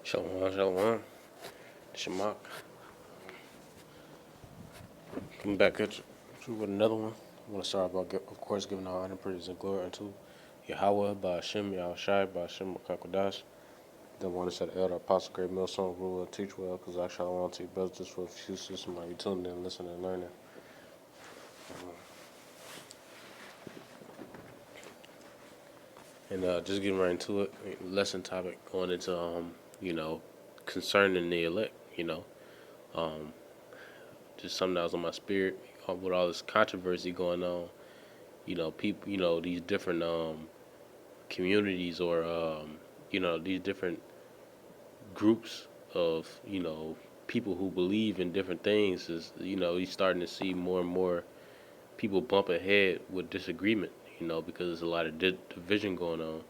Shalom, shalom. Shamak. Coming back at you with another one. I want to start about, of course, giving all honor, praise, and glory unto Yahweh, by Hashem, Yahushai, by Hashem, Makakodash. Then want to set the elder apostle, great millstone, rule, and teach well, because I shall want to you brothers just for a few systems might be tuned in, listening, and learning. And just getting right into it, lesson topic going into, concerning the elect, um, just something that was on my spirit with all this controversy going on. People, these different communities or these different groups of people who believe in different things is he's starting to see more and more people bump ahead with disagreement, because there's a lot of division going on.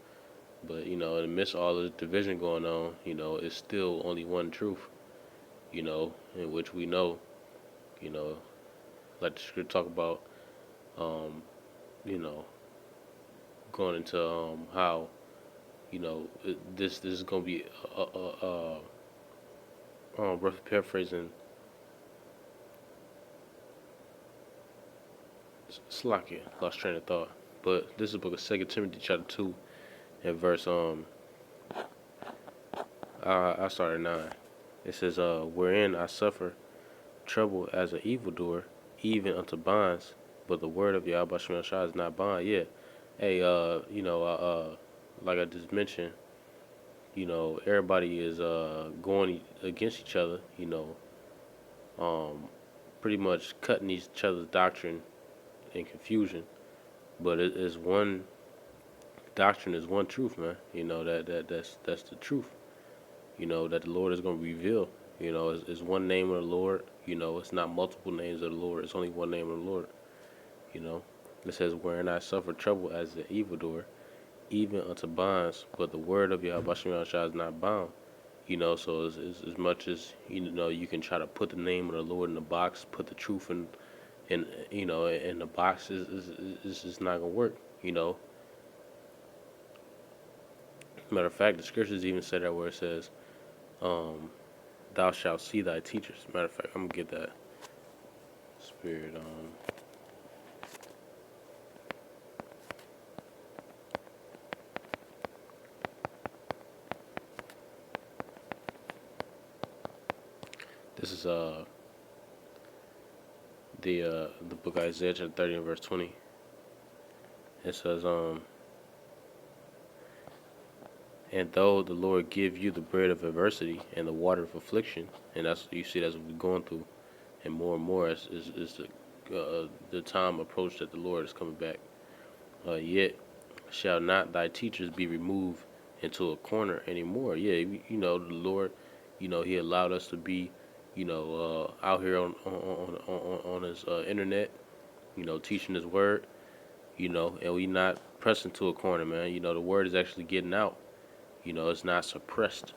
But in the midst of all the division going on, it's still only one truth, in which we know, you know like the script talk about, um, you know going into how this is gonna be paraphrasing Slakia, lost train of thought. But this is the book of 2 Timothy chapter 2 and verse I started at 9. It says wherein I suffer trouble as an evildoer, even unto bonds, but the word of Yahweh Shem Shai is not bond. Yeah. Hey, like I just mentioned, everybody is going against each other, um, pretty much cutting each other's doctrine in confusion. But it is one doctrine, is one truth, man. That's the truth. That the Lord is going to reveal. It's one name of the Lord. It's not multiple names of the Lord. It's only one name of the Lord. You know, it says, "Wherein I suffer trouble as an evildoer, even unto bonds, but the word of Yahweh Shem Shai is not bound." So as much as you can try to put the name of the Lord in the box, put the truth in the box, is just not gonna work. Matter of fact, the scriptures even say that where it says, "Thou shalt see thy teachers." Matter of fact, I'm gonna get that spirit. This is the book of Isaiah chapter 30 and verse 20. It says, "And though the Lord give you the bread of adversity and the water of affliction," and that's what we're going through, and more is the time approach that the Lord is coming back. Yet shall not thy teachers be removed into a corner anymore. Yeah, the Lord, He allowed us to be, out here on His internet, teaching His word, and we not pressed into a corner, man. The word is actually getting out. It's not suppressed.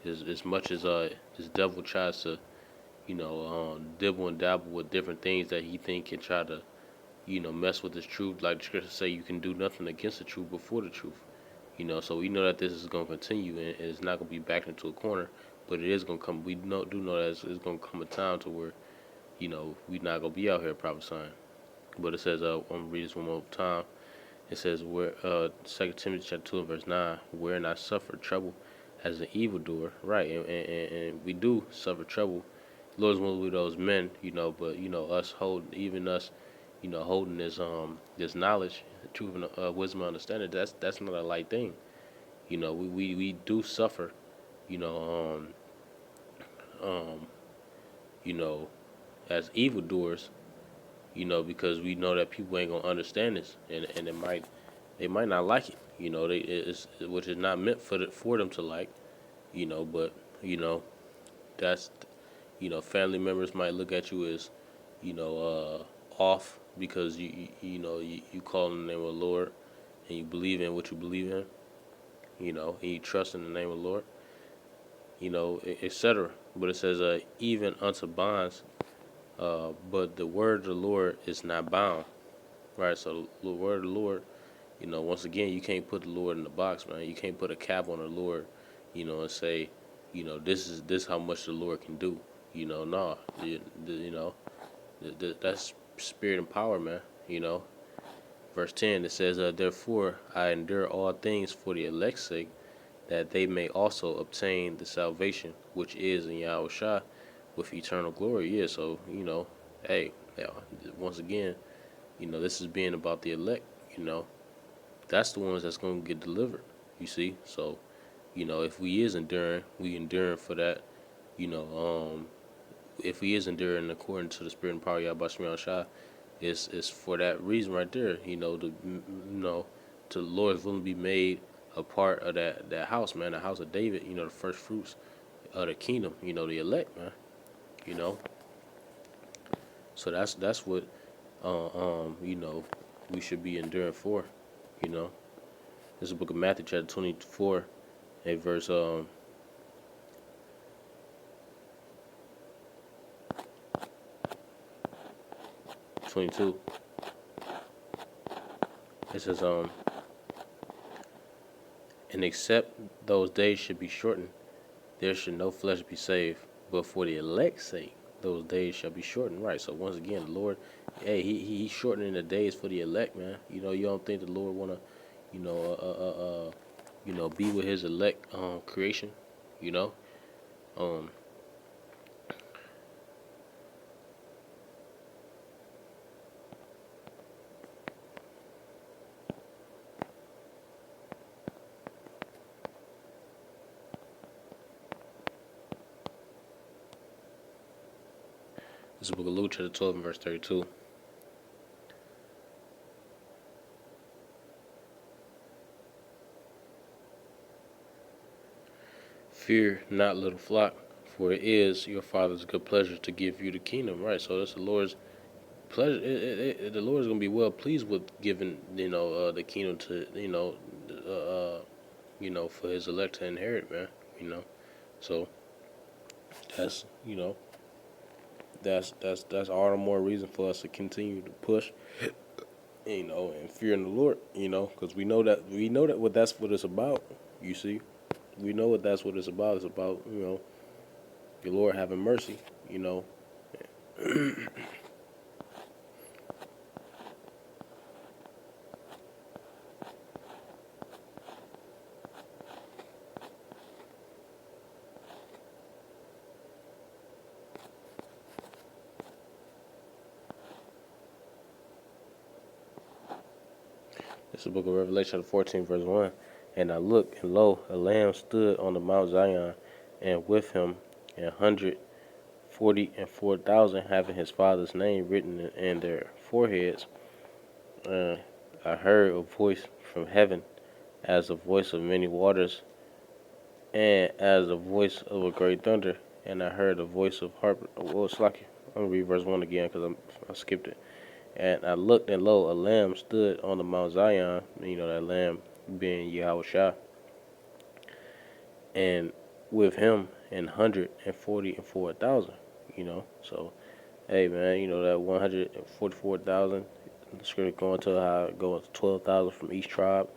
As much as this devil tries to, dibble and dabble with different things that he think can try to, mess with this truth. Like the scriptures say, you can do nothing against the truth before the truth. So we know that this is going to continue, and it's not going to be backed into a corner, but it is going to come. We do know that it's going to come a time to where, we not going to be out here prophesying. But it says, I'm going to read this one more time. It says, where 2 Timothy chapter 2 and verse 9, "Wherein I suffer trouble as an evildoer." Right, and we do suffer trouble. The Lord's one of those men, but us holding this knowledge, truth, and wisdom, and understanding. That's not a light thing. We do suffer. You know, um, you know, as evildoers. Because we know that people ain't gonna understand this, and they might not like it. Which is not meant for them to like. But that's family members might look at you as off because you call in the name of the Lord and you believe in what you believe in, and you trust in the name of the Lord, etc. But it says even unto bonds, but the word of the Lord is not bound, right? So the word of the Lord, once again, you can't put the Lord in the box, man. You can't put a cap on the Lord. and say, this how much the Lord can do. Nah, that's spirit and power, man. Verse 10, it says, therefore I endure all things for the elect's sake, that they may also obtain the salvation which is in Yahushua with eternal glory. Yeah, so, hey, yeah, once again, this is being about the elect, you know. That's the ones that's going to get delivered, you see. So, if we is enduring, we enduring for that, you know, if we is enduring according to the spirit and power of Yahweh Shah, it's for that reason right there, to the Lord's willing to be made a part of that house, man, the house of David, the first fruits of the kingdom, the elect, man, you know. So that's what we should be enduring for, you know. This is the book of Matthew, chapter 24, and verse 22. It says, and except those days should be shortened, there should no flesh be saved, but for the elect's sake, those days shall be shortened. Right. So once again, the Lord, hey, he's shortening the days for the elect, man. You don't think the Lord wanna, you know, be with His elect creation, you know. Um, this is the book of Luke, chapter 12, and verse 32. Fear not, little flock, for it is your Father's good pleasure to give you the kingdom. Right. So that's the Lord's pleasure. The Lord is gonna be well pleased with giving the kingdom to for His elect to inherit, man. So that's that's all the more reason for us to continue to push, and fear in the Lord, because we know that that's what it's about. You see, we know what that's what it's about. It's about the Lord having mercy. It's the book of Revelation, 14, verse 1. And I looked, and lo, a lamb stood on the Mount Zion, and with him 144,000, having his father's name written in their foreheads. I heard a voice from heaven, as the voice of many waters, and as the voice of a great thunder. And I heard a voice of harp. Well, it's like, I'm going to read verse 1 again because I skipped it. And I looked, and lo, a lamb stood on the Mount Zion, that lamb being Yahweh, and with him 144,000, So, hey, man, that 144,000, the scripture going to how it goes to 12,000 from each tribe,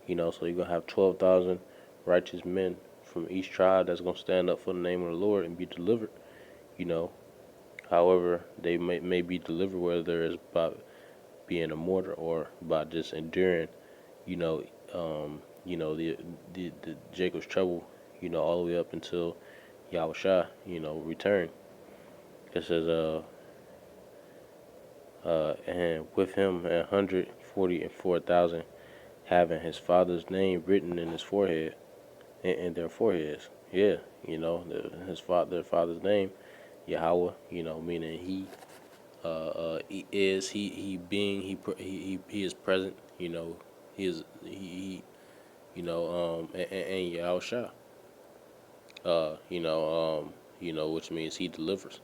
so you're going to have 12,000 righteous men from each tribe that's going to stand up for the name of the Lord and be delivered, you know. However, they may be delivered, whether it's by being a martyr or by just enduring, you know, the Jacob's trouble, all the way up until Yahushua, return. It says, and with him 144,000, having his father's name written in his forehead, in their foreheads. Yeah, their father's name, Yahweh, meaning he is present, he is and Yahushua, which means he delivers,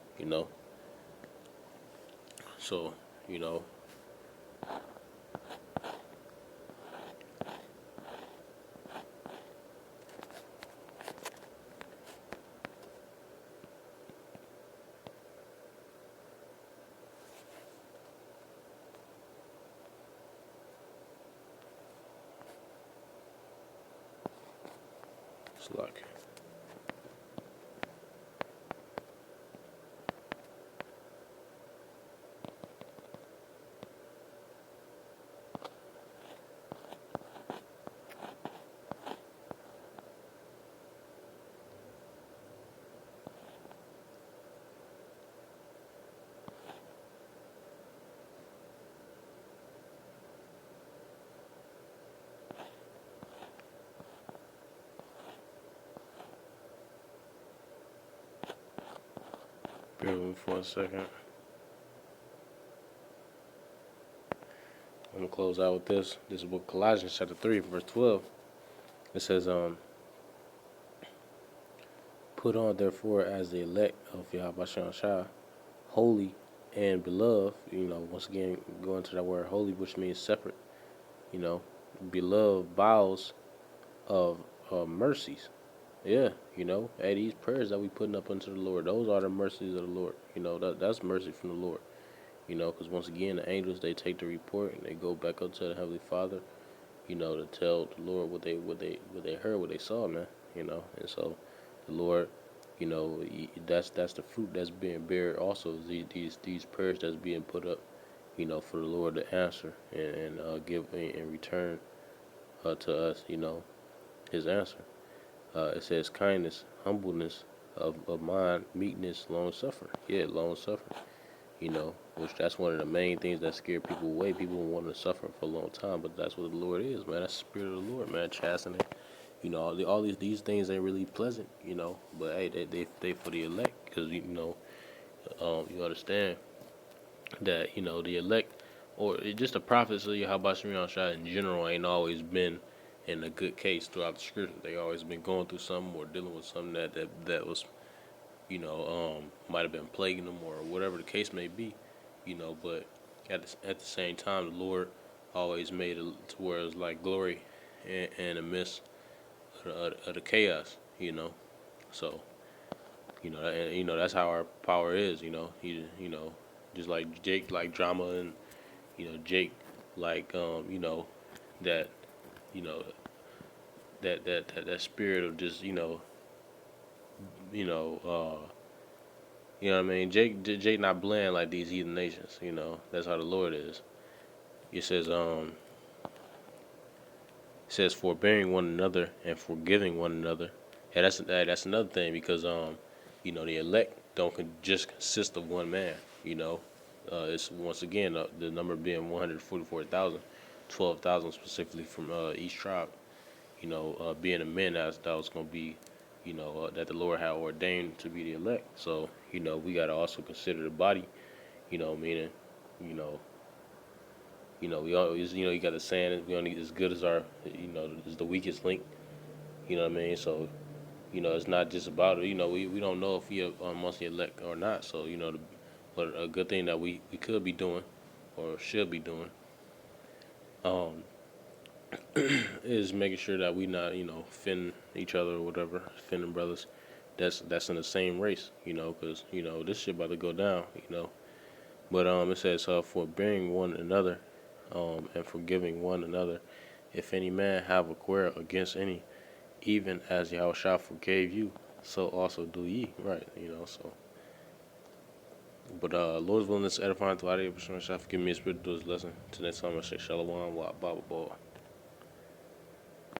so you know it's like Bear with me for a second. I'm gonna close out with this. This is book Colossians chapter 3, verse 12. It says, put on therefore as the elect of Yahweh Shah, holy and beloved. Once again, going to that word holy, which means separate. You know, beloved bowels of mercies. Yeah, hey, these prayers that we putting up unto the Lord, those are the mercies of the Lord. That's mercy from the Lord. Because once again, the angels, they take the report and they go back up to the Heavenly Father. To tell the Lord what they heard, what they saw, man. And so the Lord, that's the fruit that's being bared. Also, these prayers that's being put up, for the Lord to answer and give in return to us, His answer. It says kindness, humbleness of mind, meekness, long suffering. Yeah, long suffering. Which that's one of the main things that scare people away. People want to suffer for a long time, but that's what the Lord is, man. That's the spirit of the Lord, man. Chastening. All these things ain't really pleasant, but hey, they for the elect, because you understand that the elect, or just the prophets of Yahweh Shah in general ain't always been in a good case throughout the scripture. They always been going through something or dealing with something that was might have been plaguing them or whatever the case may be, but at the same time, the Lord always made it to where it was like glory in the midst of the chaos, So, and, that's how our power is, just like Jake, like drama, and, Jake, like, that, you know, that spirit of just, you know, what I mean? Jake not bland like these heathen nations, that's how the Lord is. It says forbearing one another and forgiving one another. And that's another thing, because the elect don't just consist of one man. It's once again the number being 144,000, 12,000 specifically from each tribe. Being the men that was gonna be, that the Lord had ordained to be the elect. So we gotta also consider the body. Meaning, you know, we always, you got the saying, we only as good as our, is the weakest link. You know what I mean? So, it's not just about it. We don't know if we are amongst the elect or not. So, but a good thing that we could be doing or should be doing um, is making sure that we not, offending each other or whatever, offending brothers that's in the same race, because, this shit about to go down, But it says, forbearing one another and forgiving one another, if any man have a quarrel against any, even as Yahushua forgave you, so also do ye. Right, so. But Lord's willingness edifying to Allah, forgive me a spirit to do his lesson. To next time, I say Shalom, wa, ba, ba, ba.